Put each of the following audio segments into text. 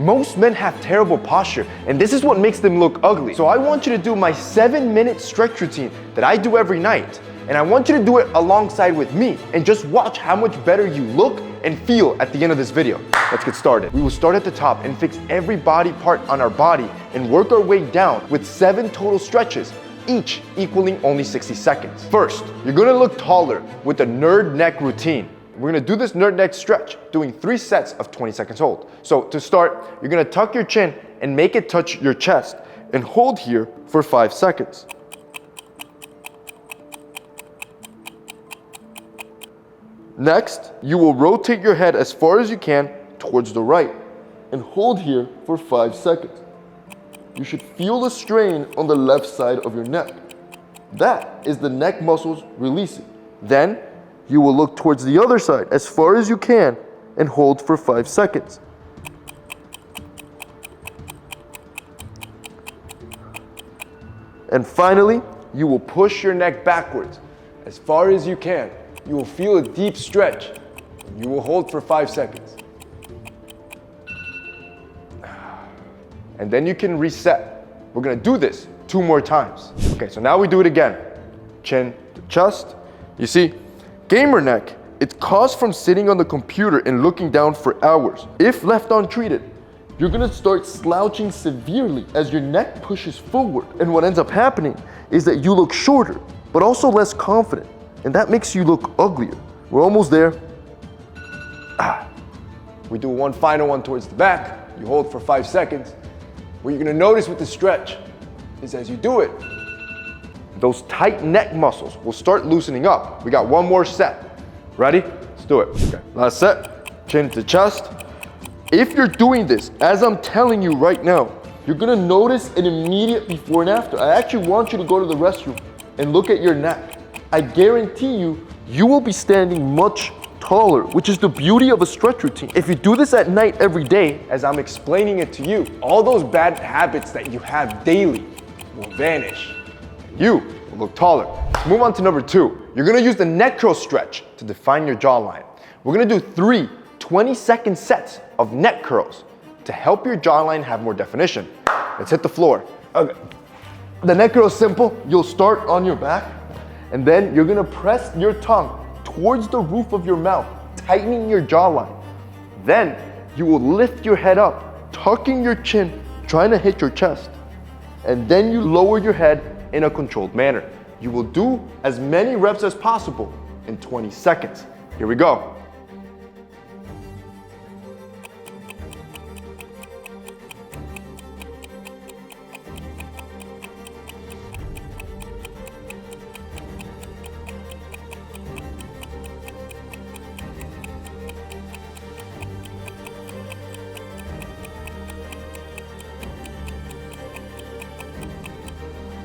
most men have terrible posture, and this is what makes them look ugly. So I want you to do my 7-minute stretch routine that I do every night. And I want you to do it alongside with me and just watch how much better you look and feel at the end of this video. Let's get started. We will start at the top and fix every body part on our body and work our way down with 7 total stretches, each equaling only 60 seconds. First, you're gonna look taller with the nerd neck routine. We're gonna do this nerd neck stretch, doing 3 sets of 20 seconds hold. So to start, you're gonna tuck your chin and make it touch your chest and hold here for 5 seconds. Next, you will rotate your head as far as you can towards the right and hold here for 5 seconds. You should feel the strain on the left side of your neck. That is the neck muscles releasing. Then, you will look towards the other side as far as you can and hold for 5 seconds. And finally, you will push your neck backwards as far as you can. You will feel a deep stretch. You will hold for 5 seconds. And then you can reset. We're gonna do this 2 more times. Okay, so now we do it again. Chin to chest. You see, gamer neck, it's caused from sitting on the computer and looking down for hours. If left untreated, you're gonna start slouching severely as your neck pushes forward. And what ends up happening is that you look shorter, but also less confident. And that makes you look uglier. We're almost there. We do one final one towards the back. You hold for 5 seconds. What you're gonna notice with the stretch is as you do it, those tight neck muscles will start loosening up. We got 1 more set. Ready? Let's do it. Okay. Last set, chin to chest. If you're doing this, as I'm telling you right now, you're gonna notice an immediate before and after. I actually want you to go to the restroom and look at your neck. I guarantee you, you will be standing much taller, which is the beauty of a stretch routine. If you do this at night every day, as I'm explaining it to you, all those bad habits that you have daily will vanish. You will look taller. Let's move on to number 2. You're gonna use the neck curl stretch to define your jawline. We're gonna do 3 20-second sets of neck curls to help your jawline have more definition. Let's hit the floor. Okay. The neck curl is simple. You'll start on your back, and then you're gonna press your tongue towards the roof of your mouth, tightening your jawline. Then you will lift your head up, tucking your chin, trying to hit your chest. And then you lower your head in a controlled manner. You will do as many reps as possible in 20 seconds. Here we go.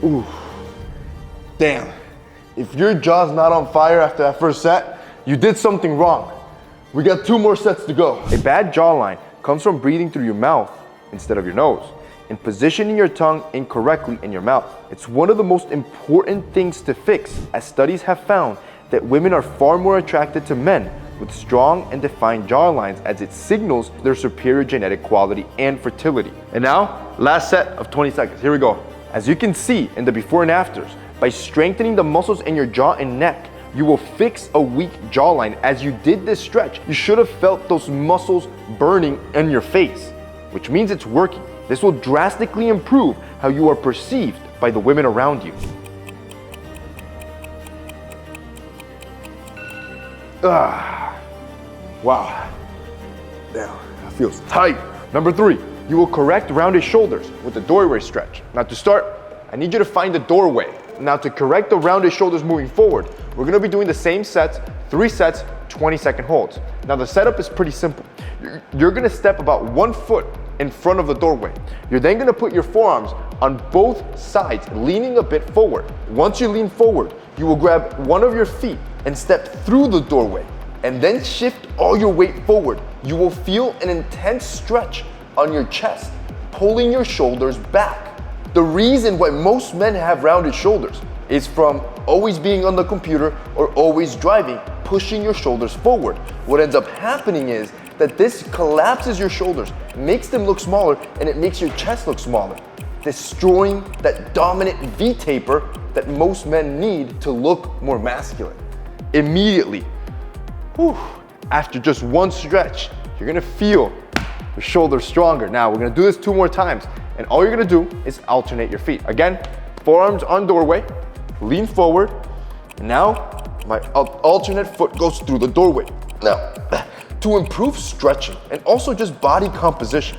Ooh, damn. If your jaw's not on fire after that first set, you did something wrong. We got 2 more sets to go. A bad jawline comes from breathing through your mouth instead of your nose and positioning your tongue incorrectly in your mouth. It's one of the most important things to fix, as studies have found that women are far more attracted to men with strong and defined jawlines, as it signals their superior genetic quality and fertility. And now, last set of 20 seconds. Here we go. As you can see in the before and afters, by strengthening the muscles in your jaw and neck, you will fix a weak jawline. As you did this stretch, you should have felt those muscles burning in your face, which means it's working. This will drastically improve how you are perceived by the women around you. Wow. Damn, that feels tight. Number 3. You will correct rounded shoulders with the doorway stretch. Now to start, I need you to find the doorway. Now to correct the rounded shoulders moving forward, we're gonna be doing the same sets, 3 sets, 20-second holds. Now the setup is pretty simple. You're gonna step about 1 foot in front of the doorway. You're then gonna put your forearms on both sides, leaning a bit forward. Once you lean forward, you will grab one of your feet and step through the doorway, and then shift all your weight forward. You will feel an intense stretch on your chest, pulling your shoulders back. The reason why most men have rounded shoulders is from always being on the computer or always driving, pushing your shoulders forward. What ends up happening is that this collapses your shoulders, makes them look smaller, and it makes your chest look smaller, destroying that dominant V-taper that most men need to look more masculine. Immediately, after just one stretch, you're gonna feel your shoulders stronger. Now, we're gonna do this 2 more times, and all you're gonna do is alternate your feet. Again, forearms on doorway, lean forward, and now my alternate foot goes through the doorway. Now, to improve stretching and also just body composition,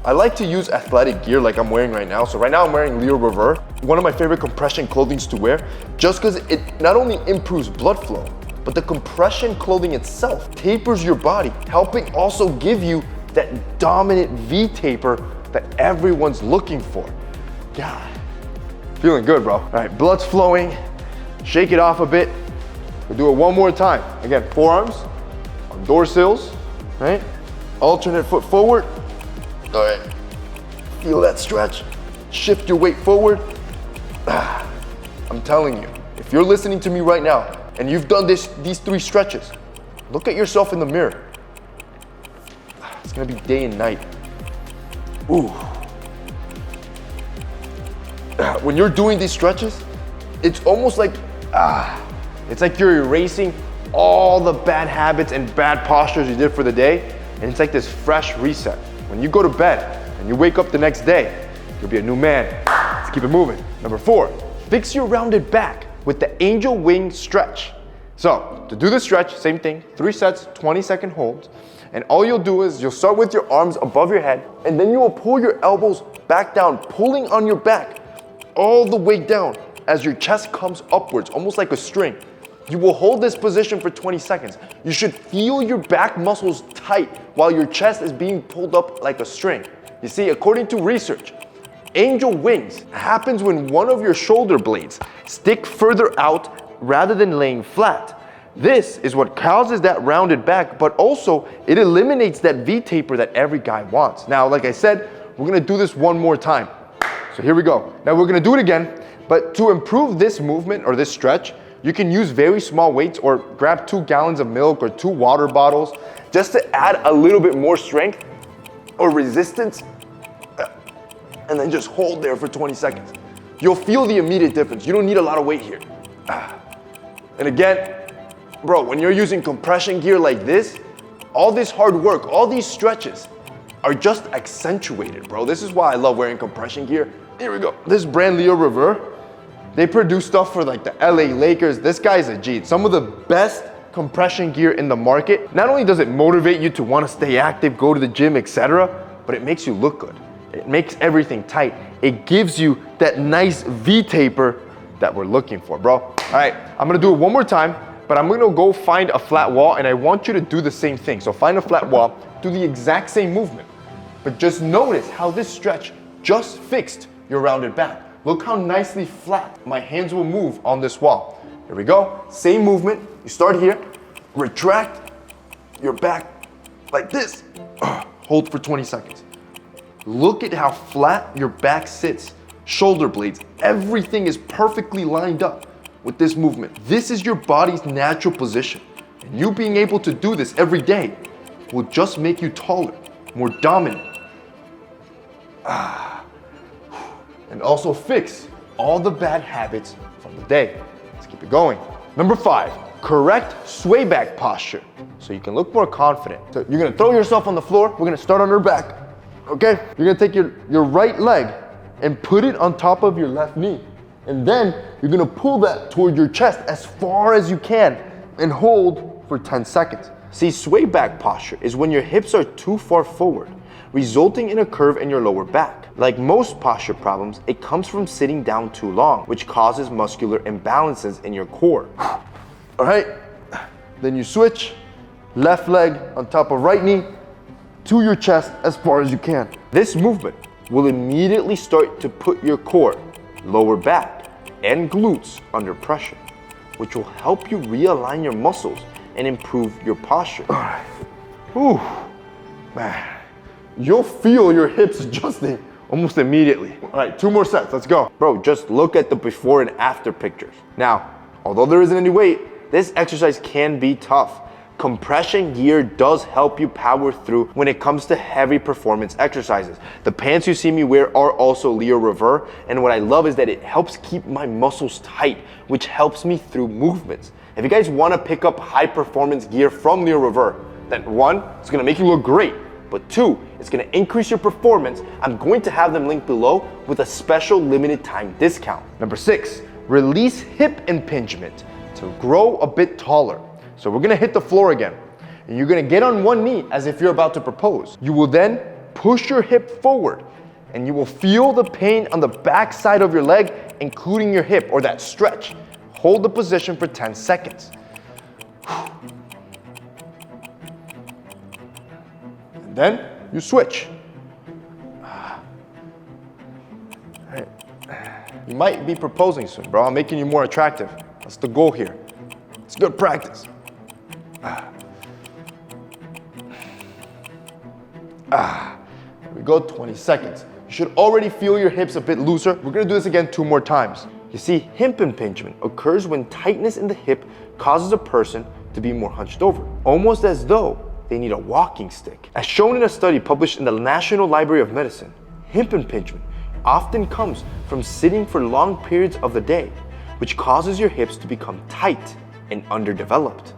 I like to use athletic gear like I'm wearing right now. So right now I'm wearing Leo Rever, one of my favorite compression clothings to wear, just because it not only improves blood flow, but the compression clothing itself tapers your body, helping also give you that dominant V-taper that everyone's looking for. God, feeling good, bro. All right, blood's flowing. Shake it off a bit. We'll do it one more time. Again, forearms on door sills, right? Alternate foot forward. All right, feel that stretch. Shift your weight forward. I'm telling you, if you're listening to me right now and you've done these 3 stretches, look at yourself in the mirror. It's gonna be day and night. Ooh. When you're doing these stretches, it's almost like, it's like you're erasing all the bad habits and bad postures you did for the day, and it's like this fresh reset. When you go to bed and you wake up the next day, you'll be a new man. Let's keep it moving. Number 4, fix your rounded back with the angel wing stretch. So to do the stretch, same thing, 3 sets, 20-second holds. And all you'll do is you'll start with your arms above your head, and then you will pull your elbows back down, pulling on your back all the way down as your chest comes upwards, almost like a string. You will hold this position for 20 seconds. You should feel your back muscles tight while your chest is being pulled up like a string. You see, according to research, angel wings happens when one of your shoulder blades stick further out rather than laying flat. This is what causes that rounded back, but also it eliminates that V-taper that every guy wants. Now, like I said, we're gonna do this one more time. So here we go. Now we're gonna do it again, but to improve this movement or this stretch, you can use very small weights or grab 2 gallons of milk or 2 water bottles just to add a little bit more strength or resistance, and then just hold there for 20 seconds. You'll feel the immediate difference. You don't need a lot of weight here. And again, bro, when you're using compression gear like this, all this hard work, all these stretches are just accentuated, bro. This is why I love wearing compression gear. Here we go. This brand Leo Rever, they produce stuff for like the LA Lakers. This guy's a G. Some of the best compression gear in the market. Not only does it motivate you to want to stay active, go to the gym, etc., but it makes you look good. It makes everything tight. It gives you that nice V-taper that we're looking for, bro. All right, I'm gonna do it one more time, but I'm gonna go find a flat wall, and I want you to do the same thing. So find a flat wall, do the exact same movement, but just notice how this stretch just fixed your rounded back. Look how nicely flat my hands will move on this wall. Here we go, same movement. You start here, retract your back like this. Hold for 20 seconds. Look at how flat your back sits. Shoulder blades, everything is perfectly lined up with this movement. This is your body's natural position. And you being able to do this every day will just make you taller, more dominant. And also fix all the bad habits from the day. Let's keep it going. Number 5, correct sway back posture so you can look more confident. So you're gonna throw yourself on the floor. We're gonna start on your back, okay? You're gonna take your right leg and put it on top of your left knee. And then you're gonna pull that toward your chest as far as you can and hold for 10 seconds. See, sway back posture is when your hips are too far forward, resulting in a curve in your lower back. Like most posture problems, it comes from sitting down too long, which causes muscular imbalances in your core. All right, then you switch, left leg on top of right knee to your chest as far as you can. This movement will immediately start to put your core, lower back, and glutes under pressure, which will help you realign your muscles and improve your posture. All right, whew, man. You'll feel your hips adjusting almost immediately. All right, 2 more sets, let's go. Bro, just look at the before and after pictures. Now, although there isn't any weight, this exercise can be tough, Compression gear does help you power through when it comes to heavy performance exercises. The pants you see me wear are also Leo Revert, and what I love is that it helps keep my muscles tight, which helps me through movements. If you guys want to pick up high performance gear from Leo Revert, then one, it's going to make you look great, but two, it's going to increase your performance. I'm going to have them linked below with a special limited time discount. Number 6, release hip impingement to grow a bit taller. So we're gonna hit the floor again, and you're gonna get on one knee as if you're about to propose. You will then push your hip forward, and you will feel the pain on the back side of your leg, including your hip or that stretch. Hold the position for 10 seconds. And then you switch. Right. You might be proposing soon, bro. I'm making you more attractive. That's the goal here. It's good practice. Here we go, 20 seconds. You should already feel your hips a bit looser. We're gonna do this again 2 more times. You see, hip impingement occurs when tightness in the hip causes a person to be more hunched over, almost as though they need a walking stick. As shown in a study published in the National Library of Medicine, hip impingement often comes from sitting for long periods of the day, which causes your hips to become tight and underdeveloped.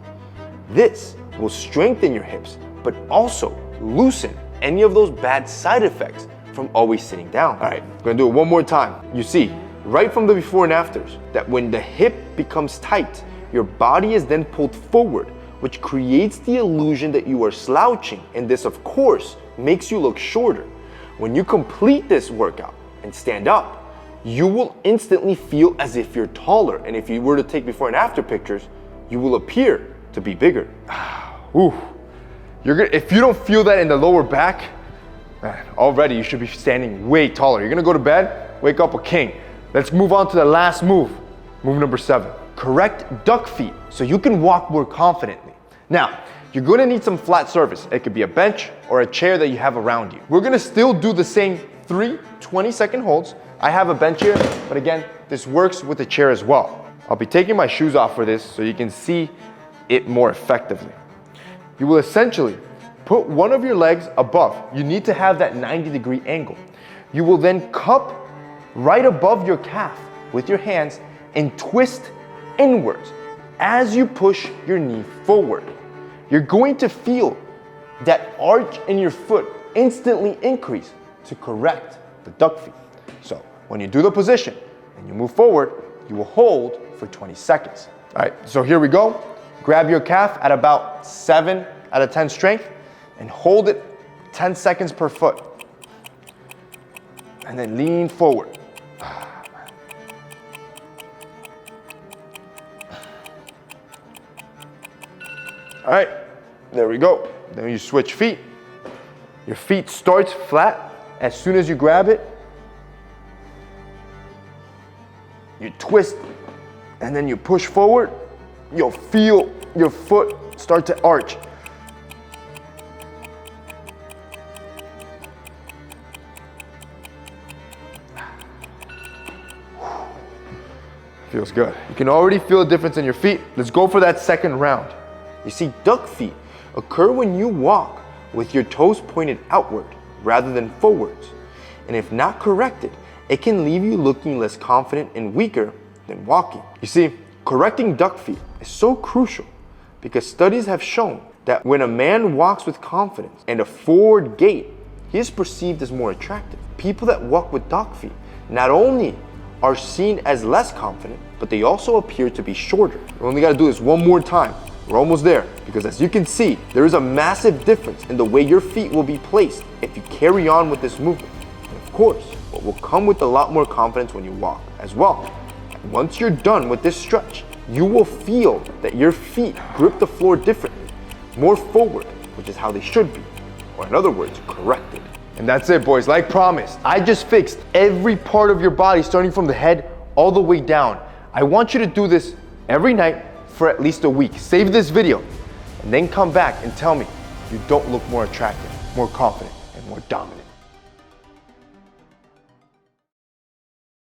This will strengthen your hips, but also loosen any of those bad side effects from always sitting down. All right, I'm gonna do it one more time. You see, right from the before and afters, that when the hip becomes tight, your body is then pulled forward, which creates the illusion that you are slouching, and this, of course, makes you look shorter. When you complete this workout and stand up, you will instantly feel as if you're taller, and if you were to take before and after pictures, you will appear to be bigger. Ooh. If you don't feel that in the lower back, man, already you should be standing way taller. You're gonna go to bed, wake up a king. Let's move on to the last move. Move number 7. Correct duck feet so you can walk more confidently. Now, you're gonna need some flat surface. It could be a bench or a chair that you have around you. We're gonna still do the same 3 20-second holds. I have a bench here, but again, this works with a chair as well. I'll be taking my shoes off for this so you can see it more effectively. You will essentially put one of your legs above. You need to have that 90-degree angle. You will then cup right above your calf with your hands and twist inwards as you push your knee forward. You're going to feel that arch in your foot instantly increase to correct the duck feet. So when you do the position and you move forward, you will hold for 20 seconds. All right, so here we go. Grab your calf at about 7 out of 10 strength and hold it 10 seconds per foot. And then lean forward. All right, there we go. Then you switch feet. Your feet starts flat. As soon as you grab it, you twist, and then you push forward. You'll feel your foot start to arch. Feels good. You can already feel a difference in your feet. Let's go for that second round. You see, duck feet occur when you walk with your toes pointed outward rather than forwards. And if not corrected, it can leave you looking less confident and weaker than walking. You see, correcting duck feet is so crucial because studies have shown that when a man walks with confidence and a forward gait, he is perceived as more attractive. People that walk with duck feet not only are seen as less confident, but they also appear to be shorter. We only gotta do this one more time. We're almost there, because as you can see, there is a massive difference in the way your feet will be placed if you carry on with this movement. And of course, what will come with a lot more confidence when you walk as well. And once you're done with this stretch, you will feel that your feet grip the floor differently, more forward, which is how they should be, or in other words, corrected. And that's it, boys. Like promised, I just fixed every part of your body, starting from the head all the way down. I want you to do this every night for at least a week. Save this video and then come back and tell me you don't look more attractive, more confident, and more dominant.